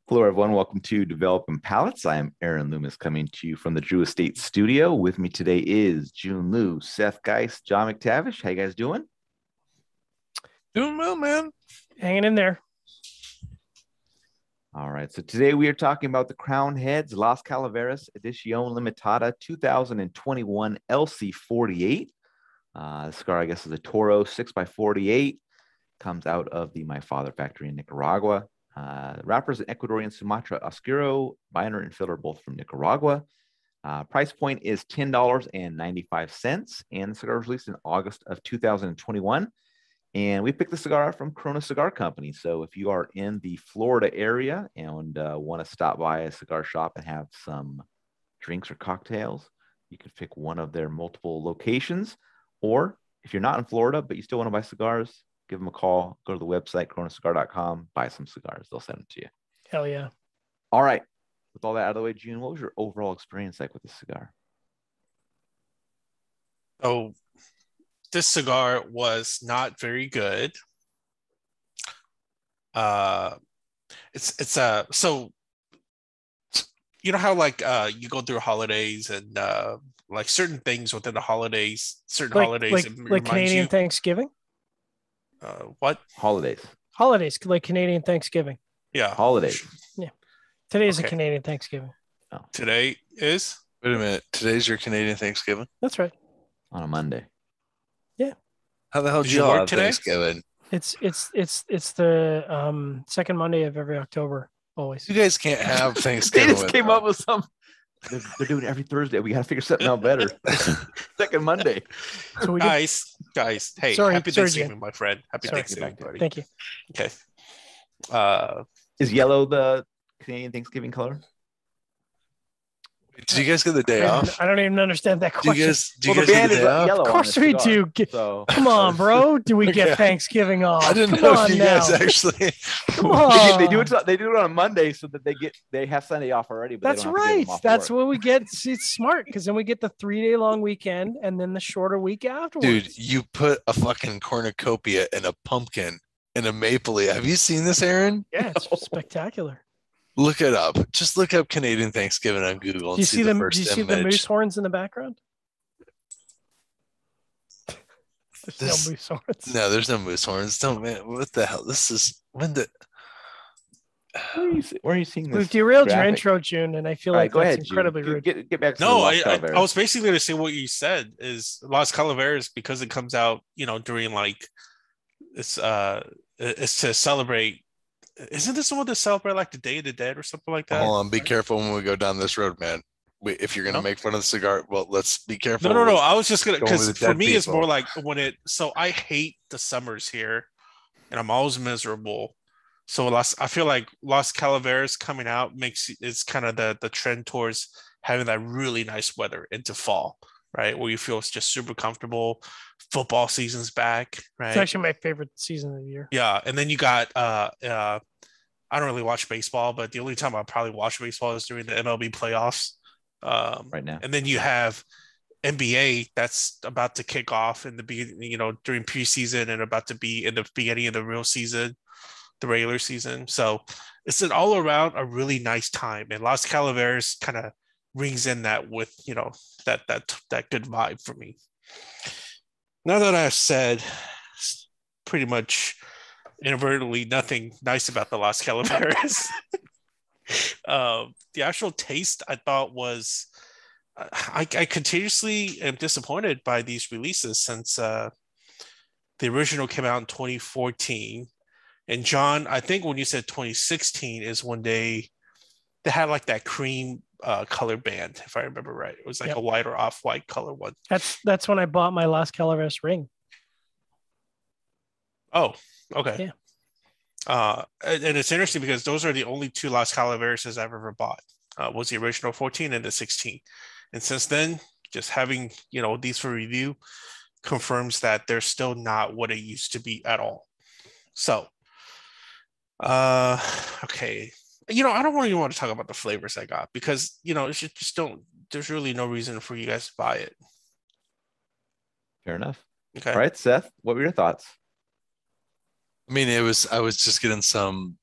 Hello, everyone. Welcome to Developing Palates. I am Aaron Loomis coming to you from the Drew Estate Studio. With me today is Jiunn Liu, Seth Geist, John McTavish. How you guys doing? Doing well, man. Hanging in there. All right. So today we are talking about the Crown Heads Las Calaveras Edición Limitada 2021 LC48. The cigar, I guess, is a Toro 6x48. Comes out of the My Father factory in Nicaragua. Wrappers in Ecuadorian Sumatra Oscuro, binder and filler both from Nicaragua. Price point is $10.95, and the cigar was released in August of 2021. And we picked the cigar up from Corona Cigar Company. So if you are in the Florida area and want to stop by a cigar shop and have some drinks or cocktails, you can pick one of their multiple locations. Or if you're not in Florida, but you still want to buy cigars, give them a call, go to the website, coronacigar.com, buy some cigars. They'll send them to you. Hell yeah. All right. With all that out of the way, June, what was your overall experience like with this cigar? Oh, this cigar was not very good. So you know how you go through holidays and like certain things within the holidays, holidays like Canadian Thanksgiving? What? Holidays like Canadian Thanksgiving. Yeah. Holidays. Yeah. Today's a Canadian Thanksgiving. Oh. Today is? Wait a minute. Today's your Canadian Thanksgiving? That's right. On a Monday. Yeah. How the hell Did do you y'all work have today? Thanksgiving? It's the second Monday of every October, always. You guys can't have They Thanksgiving. just came up with some. They're doing it every Thursday. We got to figure something out better. Second Monday. So we guys, hey, happy Thanksgiving, Jen. my friend. Happy Sorry. Thanksgiving, buddy. Thank you. Okay. Is yellow the Canadian Thanksgiving color? Did you guys get the day off? I don't even understand that Do you question. guys The get band the is day off? yellow. Of course we do. So Come on, bro. Do we get Okay. Thanksgiving off? I didn't Come know on if you now. guys actually. Come on. They do it on a Monday so that they have Sunday off already. But That's they don't have to give right. them off That's work. what we get. See, it's smart because then we get the 3-day long weekend and then the shorter week afterwards. Dude, you put a fucking cornucopia in a pumpkin and a maple leaf. Have you seen this, Aaron? Yeah, it's spectacular. Look it up. Just look up Canadian Thanksgiving on Google Do you and see the the first the image. moose horns in the background? There's This- no moose horns. No, there's no moose horns. Don't, man. What the hell? This is when the. Where are you seeing this? We've derailed your graphic? intro, June, and I feel All like right, go that's ahead. incredibly June. rude. Get back to No, the Las I Calaveras. was basically going to say what you said is Las Calaveras because it comes out, during like it's to celebrate. Isn't this the one to celebrate like the Day of the Dead or something like that? Hold on. Be careful when we go down this road, man. If you're going to No? make fun of the cigar, well, let's be careful. No. I was just gonna Going with because the for dead me it's people. more like when it. So I hate the summers here, and I'm always miserable. So I feel like Las Calaveras coming out it's kind of the trend towards having that really nice weather into fall, right? Where you feel it's just super comfortable. Football season's back, right? It's actually my favorite season of the year. Yeah, and then you got I don't really watch baseball, but the only time I probably watch baseball is during the MLB playoffs. Right now. And then you have NBA that's about to kick off in the beginning, during preseason and about to be in the beginning of the real season, the regular season. So it's an all around a really nice time, and Las Calaveras kind of rings in that with that good vibe for me. Now that I've said pretty much inadvertently nothing nice about the Las Calaveras. The actual taste I thought was I continuously am disappointed by these releases since the original came out in 2014. And John, I think when you said 2016 is when they had like that cream color band, if I remember right. It was like a white or off-white color one. That's when I bought my Las Calaveras ring. Oh, okay. Yeah. And it's interesting because those are the only two Las Calaveras I've ever bought. Was the original 14 and the 16. And since then, just having, these for review confirms that they're still not what it used to be at all. So, okay. I don't really want to talk about the flavors I got because, it's just don't, there's really no reason for you guys to buy it. Fair enough. Okay. All right, Seth, what were your thoughts? I mean, I was just getting some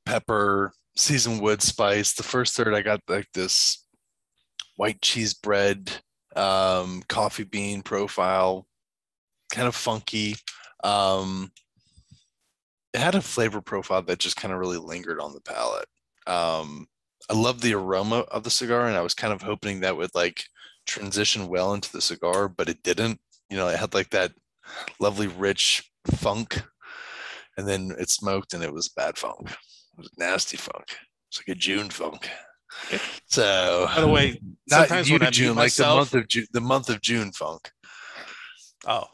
pepper, seasoned wood spice. The first third, I got like this white cheese bread, coffee bean profile, kind of funky. It had a flavor profile that just kind of really lingered on the palate. I love the aroma of the cigar, and I was kind of hoping that would like transition well into the cigar, but it didn't. It had like that lovely rich funk, and then it smoked and it was bad funk. It was nasty funk. It's like a Jiunn funk. So By the way, not sometimes you, when I Jiunn, mute like myself, the month of June funk. oh,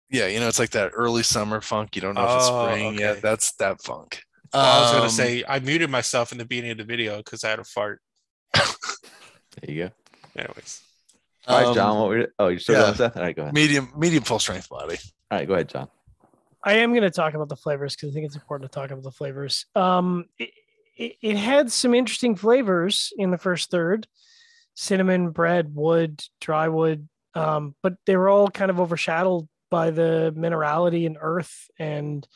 Yeah, it's like that early summer funk. You don't know if it's Oh, spring yet. okay. That's that funk. well, I was gonna say I muted myself in the beginning of the video because I had a fart. There you go. Anyways, All right, John. You're still yeah. going, Seth? All right, go ahead. medium full strength body. All right, go ahead, John. I am going to talk about the flavors because I think it's important to talk about the flavors. It had some interesting flavors in the first third: cinnamon, bread, wood, dry wood, but they were all kind of overshadowed by the minerality and earth and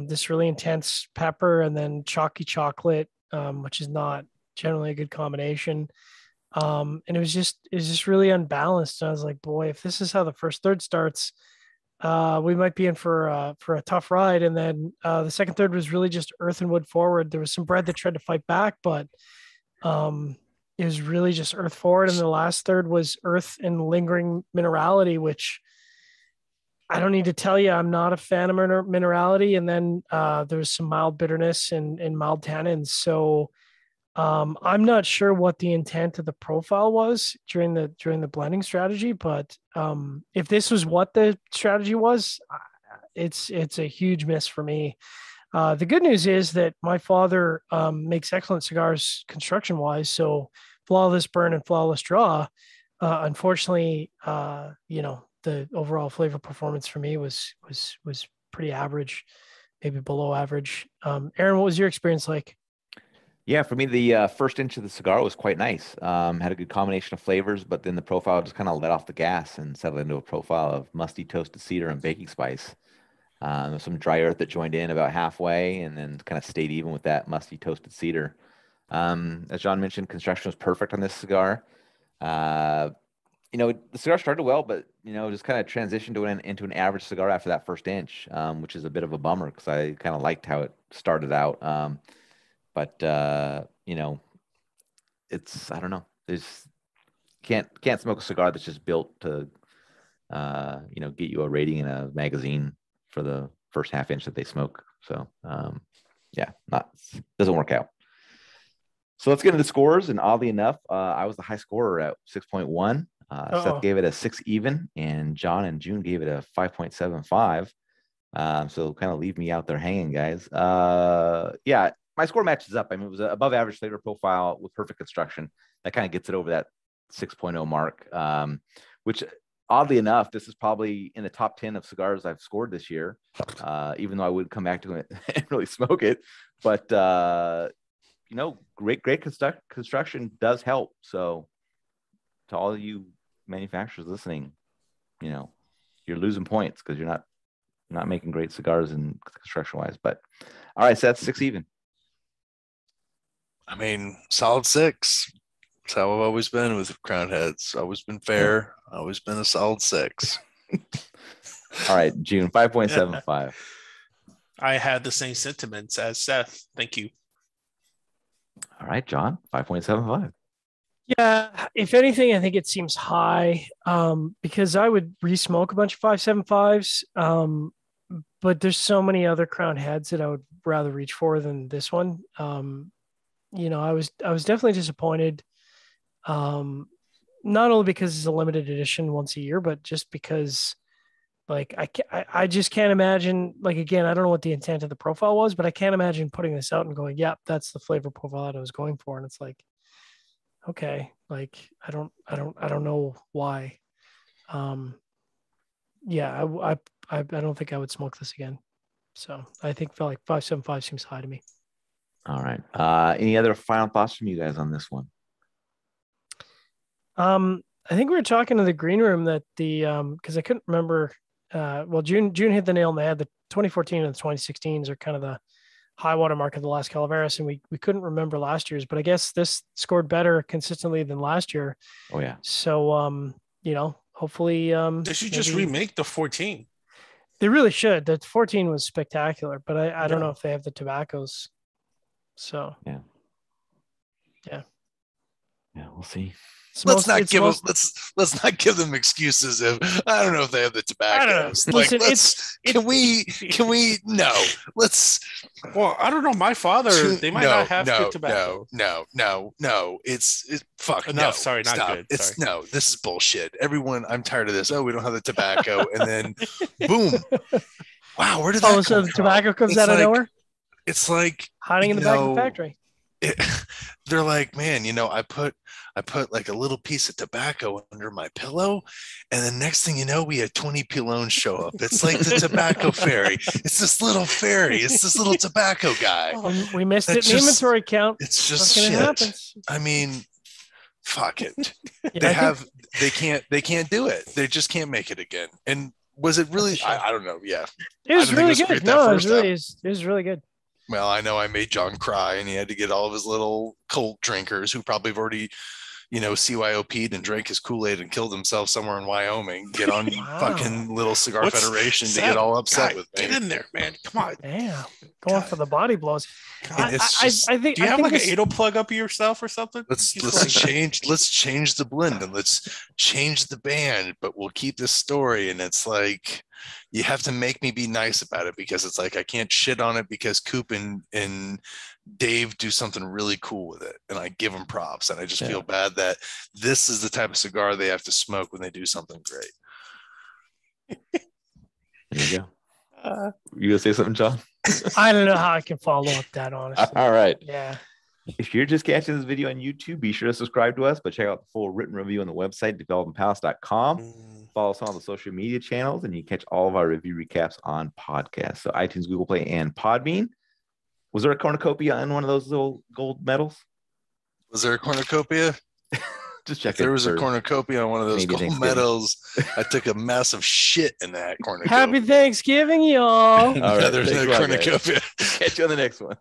this really intense pepper, and then chalky chocolate, which is not generally a good combination. And it was just really unbalanced. And I was like, boy, if this is how the first third starts, we might be in for a tough ride. And then the second third was really just earth and wood forward. There was some bread that tried to fight back, but it was really just earth forward. And the last third was earth and lingering minerality, which I don't need to tell you, I'm not a fan of minerality. And then there was some mild bitterness and mild tannins. So I'm not sure what the intent of the profile was during the blending strategy, but if this was what the strategy was, it's a huge miss for me. The good news is that my father makes excellent cigars construction wise. So flawless burn and flawless draw. Unfortunately, the overall flavor performance for me was pretty average, maybe below average. Aaron, what was your experience like? Yeah, for me, the first inch of the cigar was quite nice. Had a good combination of flavors, but then the profile just kind of let off the gas and settled into a profile of musty toasted cedar and baking spice. Some dry earth that joined in about halfway and then kind of stayed even with that musty toasted cedar. As John mentioned, construction was perfect on this cigar. The cigar started well, but just kind of transitioned into an average cigar after that first inch, which is a bit of a bummer because I kind of liked how it started out. But it's I don't know. There's can't smoke a cigar that's just built to get you a rating in a magazine for the first half inch that they smoke. So doesn't work out. So let's get into the scores. And oddly enough, I was the high scorer at 6.1. Seth gave it a 6 even, and John and Jiunn gave it a 5.75. So kind of leave me out there hanging, guys. My score matches up. I mean, it was an above average flavor profile with perfect construction. That kind of gets it over that 6.0 mark, which oddly enough, this is probably in the top 10 of cigars I've scored this year, even though I would come back to it and really smoke it. But, great construction does help. So to all of you manufacturers listening, you're losing points because you're not making great cigars in construction wise. But all right, Seth, 6 even. I mean, solid 6. That's how I've always been with crown heads. Always been fair. Always been a solid 6. All right, Jiunn, 5.75. I had the same sentiments as Seth. Thank you. All right, John, 5.75. Yeah, if anything, I think it seems high because I would re-smoke a bunch of 5.75s, but there's so many other crown heads that I would rather reach for than this one. I was definitely disappointed, not only because it's a limited edition once a year, but just because I just can't imagine, again, I don't know what the intent of the profile was, but I can't imagine putting this out and going, yep, that's the flavor profile that I was going for. And it's like, okay, I don't know why. I don't think I would smoke this again. So I think felt like 5.75 seems high to me. All right. Any other final thoughts from you guys on this one? I think we were talking to the green room that because I couldn't remember. Jiunn hit the nail on the head. The 2014 and the 2016s are kind of high water mark of the last Calaveras, and we couldn't remember last year's, but I guess this scored better consistently than last year. Oh yeah. So hopefully they should just remake the 14. They really should. The 14 was spectacular, but I don't know if they have the tobaccos. So yeah, we'll see. Let's not give them excuses if I don't know if they have the tobaccos. Listen, can we no. Let's Well, I don't know. My father, they might not have good tobacco. No. It's fuck. Enough. No, sorry, not stop. good. It's sorry. no, this is bullshit. Everyone, I'm tired of this. Oh, we don't have the tobacco, and then boom. Wow, where did that come so the from? tobacco comes out of nowhere? It's like hiding in the back of the factory. They're like, man, I put like a little piece of tobacco under my pillow, and the next thing you know, we had 20 pilones show up. It's like the tobacco fairy. It's this little fairy. It's this little tobacco guy. We missed it in the inventory count. It's just shit. I mean, fuck it. They can't do it. They just can't make it again. And was it really? I don't know. Yeah, it was really good. No, it was really good. Well, I know I made John cry, and he had to get all of his little cult drinkers who probably have already, CYOP'd and drank his Kool-Aid and killed himself somewhere in Wyoming. Get on fucking Little Cigar Federation to get all upset with me. Get in there, man. Come on. Damn. Going for the body blows. I think. Do you have like an Adel plug up yourself or something? Let's change the blend and let's change the band, but we'll keep this story. And it's like, you have to make me be nice about it, because it's like I can't shit on it because Coop and Dave do something really cool with it, and I give them props, and I just feel bad that this is the type of cigar they have to smoke when they do something great. There you go. You gonna say something, John? I don't know how I can follow up that, honestly. All right. Yeah. If you're just catching this video on YouTube, be sure to subscribe to us, but check out the full written review on the website, developmentpalace.com. Follow us on all the social media channels, and you catch all of our review recaps on podcasts. So iTunes, Google Play, and Podbean. Was there a cornucopia on one of those little gold medals? Was there a cornucopia? Just check. There was a cornucopia on one of those gold medals. I took a massive shit in that cornucopia. Happy Thanksgiving, y'all. All right, there's no cornucopia. Catch you on the next one.